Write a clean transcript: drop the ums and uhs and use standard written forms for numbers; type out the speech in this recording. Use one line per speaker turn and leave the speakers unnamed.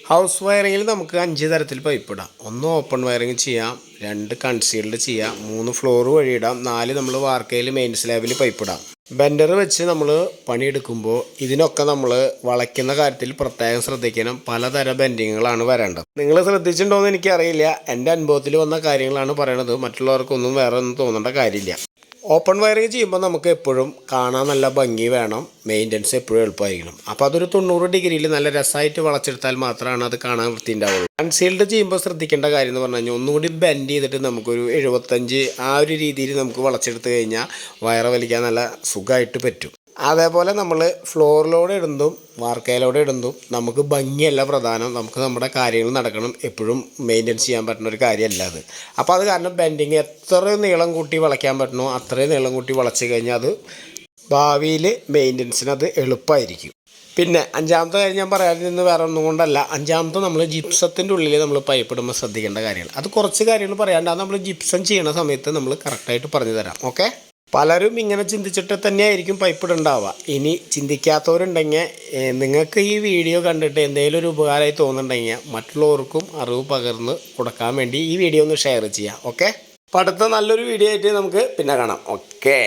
House വയറിങ്ങിൽ നമുക്ക് 5 തരത്തിൽ pipe ഇടാം. 1 ഓപ്പൺ വയറിങ് ചെയ്യാം, 2 കൺസീൽഡ് ചെയ്യാം, 3 ഫ്ലോർ വഴി ഇടാം, 4 നമ്മൾ വാർക്കയിൽ മെയിൻ സ്ലാബിൽ പൈപ്പ് ഇടാം. ബെൻഡർ വെച്ച് നമ്മൾ പണിയെടുക്കുമ്പോൾ ഇതിനൊക്കെ നമ്മൾ വളയ്ക്കുന്ന കാര്യത്തിൽ പ്രത്യേകം ശ്രദ്ധിക്കണം. പലതരം ബെൻഡിങ്ങുകളാണ് വരേണ്ടത്. നിങ്ങൾ ശ്രദ്ധിച്ചിട്ടുണ്ടോ എന്ന് എനിക്കറിയില്ല. എൻ്റെ അനുഭവത്തിൽ വന്ന കാര്യങ്ങളാണ് പറയണത്. മറ്റുള്ളവർക്കൊന്നും വേറെ ഒന്നും തോന്നേണ്ട കാര്യമില്ല. ഓപ്പൺ വയറിങ് ചെയ്യുമ്പോൾ നമുക്ക് എപ്പോഴും കാണാൻ നല്ല ഭംഗി വേണം, മെയിൻ്റനൻസ് എപ്പോഴും എളുപ്പമായിരിക്കണം. അപ്പോൾ അതൊരു 90 ഡിഗ്രിയിൽ നല്ല രസമായിട്ട് വളച്ചെടുത്താൽ മാത്രമാണ് അത് കാണാൻ വൃത്തി ഉണ്ടാവുള്ളൂ. കൺസീൽഡ് ചെയ്യുമ്പോൾ ശ്രദ്ധിക്കേണ്ട കാര്യം എന്ന് പറഞ്ഞു കഴിഞ്ഞാൽ ഒന്നുകൂടി ബെൻഡ് ചെയ്തിട്ട് നമുക്കൊരു 75 ആ ഒരു രീതിയിൽ നമുക്ക് വളച്ചെടുത്ത് കഴിഞ്ഞാൽ വയറ് വലിക്കാൻ നല്ല സുഖമായിട്ട് പറ്റും. അതേപോലെ നമ്മൾ ഫ്ലോറിലൂടെ ഇടുന്നതും വാർക്കയിലൂടെ ഇടുന്നതും നമുക്ക് ഭംഗിയല്ല പ്രധാനം, നമുക്ക് നമ്മുടെ കാര്യങ്ങൾ നടക്കണം, എപ്പോഴും മെയിൻറ്റെയിൻ ചെയ്യാൻ പറ്റുന്ന ഒരു കാര്യമല്ല അത്. അപ്പോൾ അത് കാരണം ബെൻഡിങ് എത്ര നീളം കൂട്ടി വളയ്ക്കാൻ പറ്റണോ അത്രയും നീളം കൂട്ടി വളച്ച് കഴിഞ്ഞാൽ അത് ഭാവിയിൽ മെയിൻ്റെനൻസിന് അത് എളുപ്പമായിരിക്കും. പിന്നെ 5ാമത്തെ കാര്യം ഞാൻ പറയാതിരുന്നത് വേറെ ഒന്നും കൊണ്ടല്ല. 5ാമത്തെ നമ്മൾ ജിപ്സത്തിൻ്റെ ഉള്ളിൽ നമ്മൾ പൈപ്പ് ഇടുമ്പോൾ ശ്രദ്ധിക്കേണ്ട കാര്യങ്ങൾ, അത് കുറച്ച് കാര്യങ്ങൾ പറയാണ്ട് അത് നമ്മൾ ജിപ്സം ചെയ്യണ സമയത്ത് നമ്മൾ കറക്റ്റായിട്ട് പറഞ്ഞു തരാം. ഓക്കെ, പലരും ഇങ്ങനെ ചിന്തിച്ചിട്ട് തന്നെയായിരിക്കും പൈപ്പ് ഇടുണ്ടാവുക. ഇനി ചിന്തിക്കാത്തവരുണ്ടെങ്കിൽ നിങ്ങൾക്ക് ഈ വീഡിയോ കണ്ടിട്ട് എന്തെങ്കിലും ഒരു ഉപകാരമായി തോന്നുന്നുണ്ടെങ്കിൽ മറ്റുള്ളവർക്കും അറിവ് പകർന്ന് കൊടുക്കാൻ വേണ്ടി ഈ വീഡിയോ ഒന്ന് ഷെയർ ചെയ്യാം. ഓക്കെ, അപ്പോൾ അടുത്ത നല്ലൊരു വീഡിയോ ആയിട്ട് നമുക്ക് പിന്നെ കാണാം. ഓക്കെ.